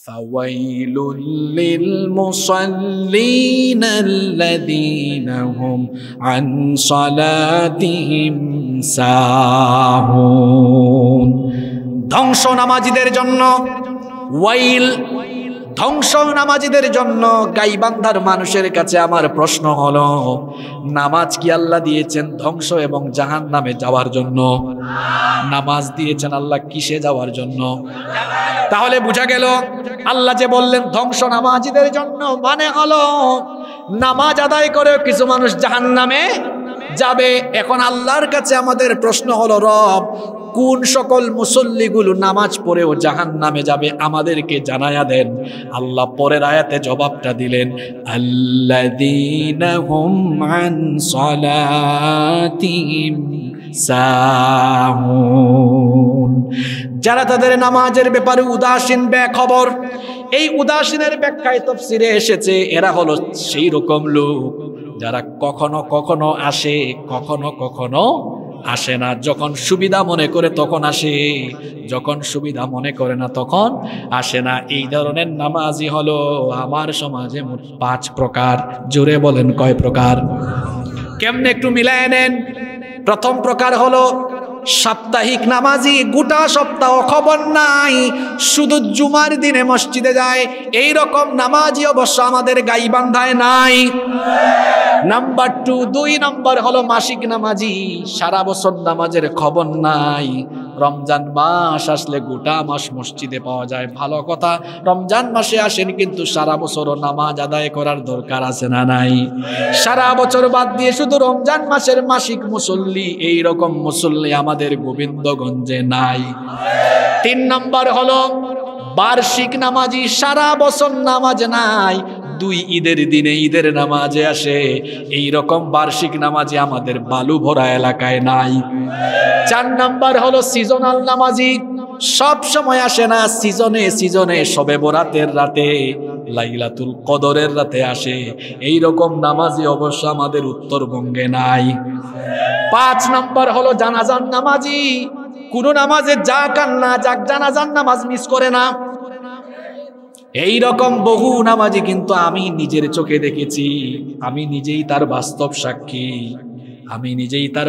فويل للمصلين الذين هم عن صلاتهم ساهون ধ্বংস নামাজীদের জন্য ওয়াইল ধ্বংস নামাজীদের জন্য গাইবান্ধার মানুষের কাছে আমার প্রশ্ন হলো নামাজ কি আল্লাহ দিয়েছেন ধ্বংস এবং জাহান্নামে যাওয়ার জন্য নামাজ দিয়েছেন আল্লাহ কিসে যাওয়ার জন্য তাহলে বোঝা গেল আল্লাহ যে বললেন ধ্বংস নামাজীদের জন্য মানে হলো নামাজ আদায় করেও কিছু মানুষ জাহান্নামে যাবে এখন আল্লাহর কাছে আমাদের প্রশ্ন হলো রব কোন সকল মুসল্লিগুলো নামাজ পড়েও জাহান্নামে যাবে আমাদেরকে জানায়া দেন আল্লাহ পরের আয়াতে জবাবটা দিলেন আল্লাযীনা হুম আন সালাতিহিম সাহুন যারা তাদের নামাজের ব্যাপারে উদাসীন বেখবর এই উদাসীনের ব্যাখ্যায় তাফসীরে এসেছে এরা হলো সেই রকম লোক যারা কখনো কখনো আসে কখনো কখনো আসে না যখন সুবিধা মনে করে তখন আসে যখন সুবিধা মনে করে না তখন আসে না এই ধরনের নামাজি হলো আমার সমাজে মোট 5 প্রকার জোরে বলেন কয় প্রকার কেমনে একটু মিলায় নেন প্রথম প্রকার হলো সাপ্তাহিক নামাজি গোটা সপ্তাহ খবর নাই শুধু জুমার দিনে মসজিদে যায় এই রকম নামাজি অবশ্য আমাদের গাইবান্ধায় নাই নাম্বার 2 নম্বর হলো মাসিক নামাজি সারা বছর নামাজের খবর নাই রমজান মাস আসলে গোটা মাস মসজিদে পাওয়া যায় ভালো কথা রমজান মাসে আসেন কিন্তু সারা বছরও নামাজ আদায় করার দরকার আছে না নাই সারা বছর বাদ দিয়ে শুধু রমজান মাসের মাসিক মুসল্লি এই রকম মুসল্লি আমাদের গোবিন্দগঞ্জে নাই 3 নম্বর হলো বার্ষিক নামাজি সারা বছর নামাজ নাই 2 ঈদের দিনে ঈদের নামাজে আসে এই রকম বার্ষিক নামাজি আমাদের বালু ভরা এলাকায় নাই 4 নম্বর হলো সিজনাল নামাজি সব সময় আসে না সিজনে সিজনে শবে বরাতের রাতে লাইলাতুল কদরের রাতে আসে এই রকম নামাজি অবশ্য আমাদের উত্তরবঙ্গে নাই 5 নম্বর হলো জানাজার নামাজি কোন নামাজে যাক আর না যাক জানাজার নামাজ মিস করে না এই রকম বহু নামাজি কিন্তু আমি নিজের চোখে দেখেছি আমি নিজেই তার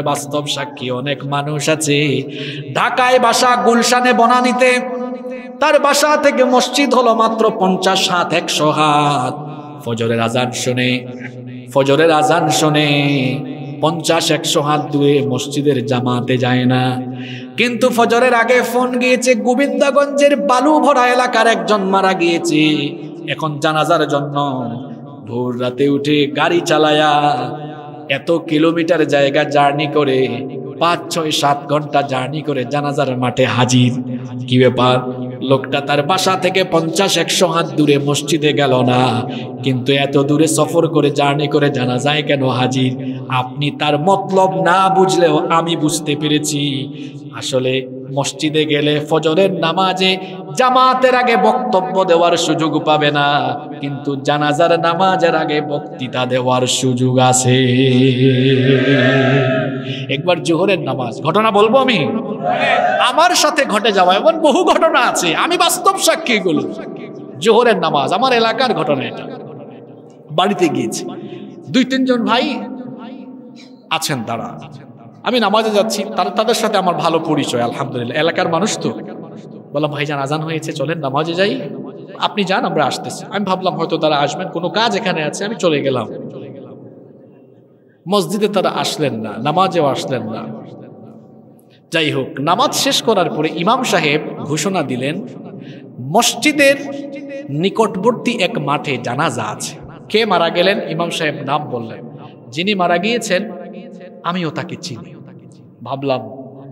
বাস্তব সাক্ষী অনেক মানুষ আছে ঢাকায় বাসা গুলশানে বনানীতে তার বাসা থেকে মসজিদ হলো মাত্র 50 হাত 100 হাত ফজরের আজান শুনে 50-100 হাত দূরে মসজিদের জামাতে যায় না কিন্তু ফজরের আগে ফোন গিয়েছে গোবিন্দগঞ্জের বালু ভরা এলাকার একজন মারা গিয়েছে এখন জানাজার জন্য ভোর রাতে উঠে গাড়ি চালায়া এত কিলোমিটার জায়গা জার্নি করে 5-6-7 ঘন্টা জার্নি করে জানাজার মাঠে হাজির কি ব্যাপার লোকটা তার বাসা থেকে 50-100 হাত দূরে মসজিদে গেল না কিন্তু এত দূরে সফর করে জার্নি করে জানাজায় কেন হাজির আপনি তার মতলব না বুঝলেও আমি বুঝতে পেরেছি আসলে মসজিদে গেলে ফজরের নামাজে জামাতের আগে বক্তব্য দেওয়ার সুযোগ পাবে না কিন্তু জানাজার নামাজের আগে বক্তৃতা দেওয়ার সুযোগ আছে একবার জোহরের নামাজ ঘটনা বলবো আমি আমার সাথে ঘটে যাওয়া এমন বহু ঘটনা আছে আমি বাস্তব সাক্ষী এগুলো জোহরের নামাজ আমার এলাকার ঘটনা এটা বাড়িতে গিয়েছি 2-3 জন ভাই আছেন তারা আমি নামাজে যাচ্ছি তাদের সাথে আমার ভালো পরিচয় আলহামদুলিল্লাহ এলাকার মানুষ তো বললাম ভাইজান আজান হয়েছে চলেন নামাজে যাই আপনি যান আমরা আসতেছি আমি ভাবলাম হয়তো তারা আসবেন কোনো কাজ এখানে আছে আমি চলে গেলাম মসজিদে তারা আসলেন না নামাজেও আসলেন না যাই হোক নামাজ শেষ করার পরে ইমাম সাহেব ঘোষণা দিলেন মসজিদের নিকটবর্তী এক মাঠে জানাজা আছে কে মারা গেলেন ইমাম সাহেব নাম বললেন যিনি মারা গিয়েছেন আমিও তাকে চিনি ভাবলাম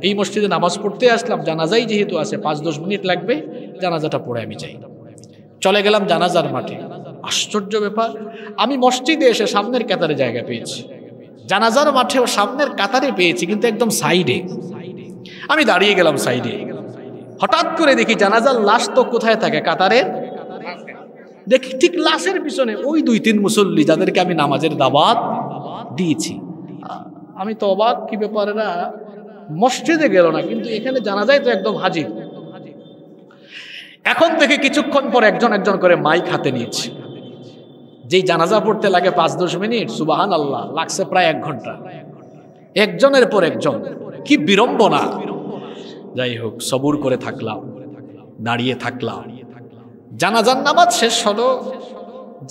এই মসজিদে নামাজ পড়তে আসলাম জানাজাই যেহেতু আছে 5-10 মিনিট লাগবে জানাজাটা পড়ে আমি যাই চলে গেলাম জানাজার মাঠে আশ্চর্য ব্যাপার আমি মসজিদে এসে সামনের কাতারে জায়গা পেয়েছি জানাজার মাঠেও সামনের কাতারে পেয়েছি কিন্তু একদম সাইডে আমি দাঁড়িয়ে গেলাম সাইডে হঠাৎ করে দেখি জানাজার লাশ তো কোথায় থাকে কাতারের দেখি ঠিক লাশের পিছনে ওই 2-3 মুসল্লি যাদেরকে আমি নামাজের দাওয়াত দিয়েছি আমি তো অবাক কি ব্যাপার এরা মসজিদে গেল না কিন্তু এখানে জানাজায় তো একদম হাজির এখন থেকে কিছুক্ষণ পর একজন একজন করে মাইক হাতে নিয়েছে। যেই জানাজা পড়তে লাগে 5-10 মিনিট, সুবহানাল্লাহ লাগছে প্রায় 1 ঘন্টা, একজনের পর একজন। কি বিড়ম্বনা! যাই হোক, সবুর করে থাকলাম, দাঁড়িয়ে থাকলাম। জানাজার নামাজ শেষ হলো।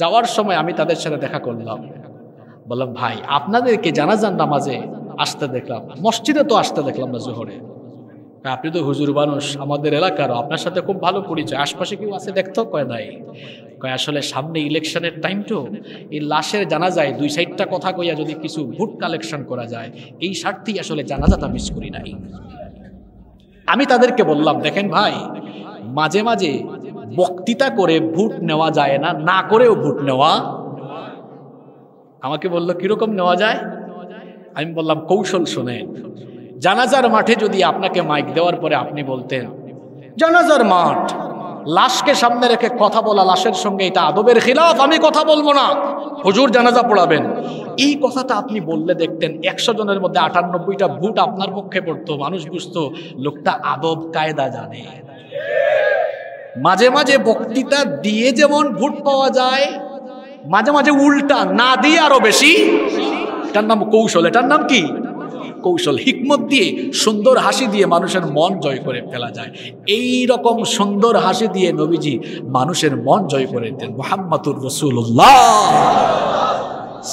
যাওয়ার সময় আমি তাদের সাথে দেখা করলাম। বললাম, ভাই আপনাদেরকে জানাজার নামাজে আসতে দেখলাম, মসজিদে তো আসতে দেখলাম না জোহরে। আপনি তো হুজুর মানুষ, আমাদের এলাকার, আপনার সাথে খুব ভালো পরিচয়, আশপাশে কেউ আছে দেখতো? কয় নাই। কয় আসলে সামনে ইলেকশনের টাইম তো, এই লাশের জানাজায় 2 সাইডটা কথা কইয়া যদি কিছু ভোট কালেকশন করা যায়, এই স্বার্থেই আসলে জানাজাটা মিস করি নাই। আমি তাদেরকে বললাম, দেখেন ভাই, মাঝে মাঝে বক্তৃতা করে ভোট নেওয়া যায় না, না করেও ভোট নেওয়া। আমাকে বলল, কিরকম নেওয়া যায়? আমি বললাম, কৌশল শোনেন। জানাজার মাঠে যদি আপনাকে মাইক দেওয়ার পরে আপনি বলতেন, জানাজার মাঠ, লাশকে সামনে রেখে কথা বলা লাশের সঙ্গে এটা আদবের খিলাফ, আমি কথা বলবো না, হুজুর জানাজা পড়াবেন, এই কথাটা আপনি বললে দেখতেন 100 জনের মধ্যে 98টা ভোট আপনার পক্ষে পড়তো। মানুষ বুঝতো লোকটা আদব কায়দা জানে। মাঝে মাঝে বক্তৃতা দিয়ে যেমন ভোট পাওয়া যায়, মাঝে মাঝে উল্টা না দিয়ে আরো বেশি। এটার নাম কৌশল। এটার নাম কি? কৌশল। হিকমত দিয়ে, সুন্দর হাসি দিয়ে মানুষের মন জয় করে ফেলা যায়। এই রকম সুন্দর হাসি দিয়ে নবীজি মানুষের মন জয় করে দিতেন। মুহাম্মাদুর রাসূলুল্লাহ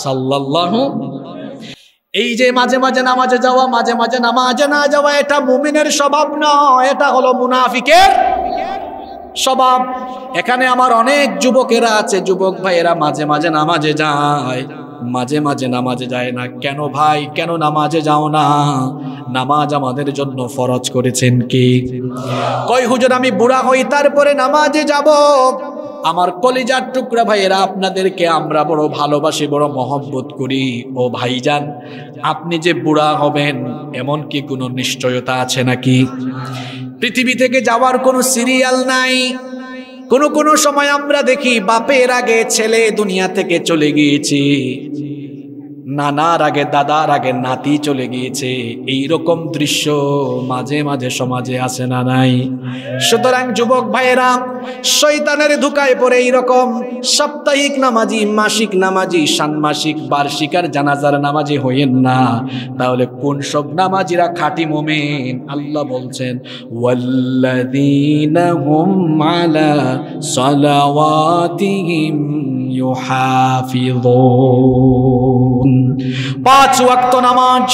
সাল্লাল্লাহু। এই যে মাঝে মাঝে নামাজে যাওয়া, মাঝে মাঝে নামাজে না যাওয়া, এটা মুমিনের স্বভাব নয়, এটা হলো মুনাফিকের স্বভাব। এখানে আমার অনেক যুবকেরা আছে, যুবক ভাইয়েরা মাঝে মাঝে নামাজে যায়, মাঝে মাঝে নামাজে যায় না। কেন ভাই, কেন নামাজে যাও না? নামাজ আমাদের জন্য ফরজ করেছেন কি? কই হুজুর আমি বুড়া হই তারপরে নামাজে যাব। আমার কলিজার টুকরা ভাইয়েরা, আপনাদেরকে আমরা বড় ভালোবাসি, বড় মহব্বত করি। ও ভাইজান, আপনি যে বুড়া হবেন এমন কি কোনো নিশ্চয়তা আছে নাকি? পৃথিবী থেকে যাওয়ার কোনো সিরিয়াল নাই। কোন সময় আমরা দেখি বাপের আগে ছেলে দুনিয়া থেকে চলে গিয়েছে, নানার আগে দাদার আগে নাতি চলে গিয়েছে। এইরকম দৃশ্য মাঝে মাঝে সমাজে আছে না নাই? সুতরাং যুবক ভাইয়েরা, শয়তানের ধোঁকায় পড়ে এইরকম সাপ্তাহিক নামাজি, মাসিক নামাজি, ষান্মাসিক, বার্ষিক আর জানাজার নামাজি হইয়েন না। তাহলে কোন সব নামাজিরা খাঁটি মুমিন? আল্লাহ বলছেন, ওয়াল্লাযীনা হুম আলা সালাওয়াতিহিম ইউহাফিযুন। 5 ওয়াক্ত নামাজ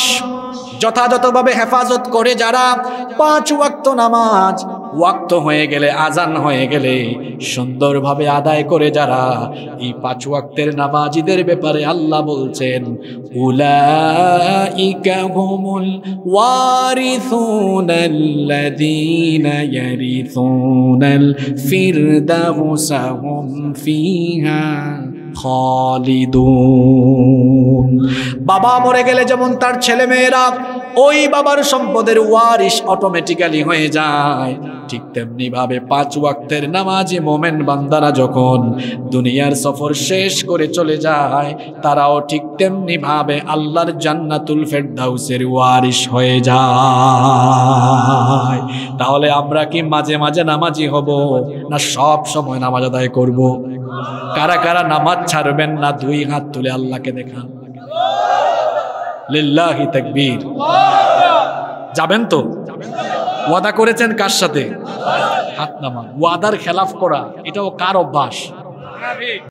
যথাযথভাবে হেফাজত করে যারা, 5 ওয়াক্ত নামাজ ওয়াক্ত হয়ে গেলে, আজান হয়ে গেলে সুন্দরভাবে আদায় করে যারা, এই 5 ওয়াক্তের নামাজীদের ব্যাপারে আল্লাহ বলছেন, উলাইকা হুমুল ওয়ারিসুনাল্লাযীনা ইয়ারিসুনাল ফিরদাউসা হুম ফিহা খালিদুন। বাবা মরে গেলে যেমন তার ছেলে মেয়েরা ওই বাবার সম্পদের ওয়ারিশ অটোমেটিক্যালি হয়ে যায়, ঠিক তেমনি ভাবে 5 ওয়াক্তের নামাজি মোমেন বান্দারা যখন দুনিয়ার সফর শেষ করে চলে যায়, তারাও ঠিক তেমনি ভাবে আল্লাহর জান্নাতুল ফেরদাউসের ওয়ারিশ হয়ে যায়। তাহলে আমরা কি মাঝে মাঝে নামাজি হব, না সব সময় নামাজ আদায় করব? কারা কারা নামাজ ছাড়বেন না 2 হাত তুলে আল্লাহকে দেখান। লিল্লাহি তাকবীর। যাবেন তো? ওয়াদা করেছেন কার সাথে? হাত নামান। ওয়াদার খেলাফ করা এটাও কার অভ্যাস?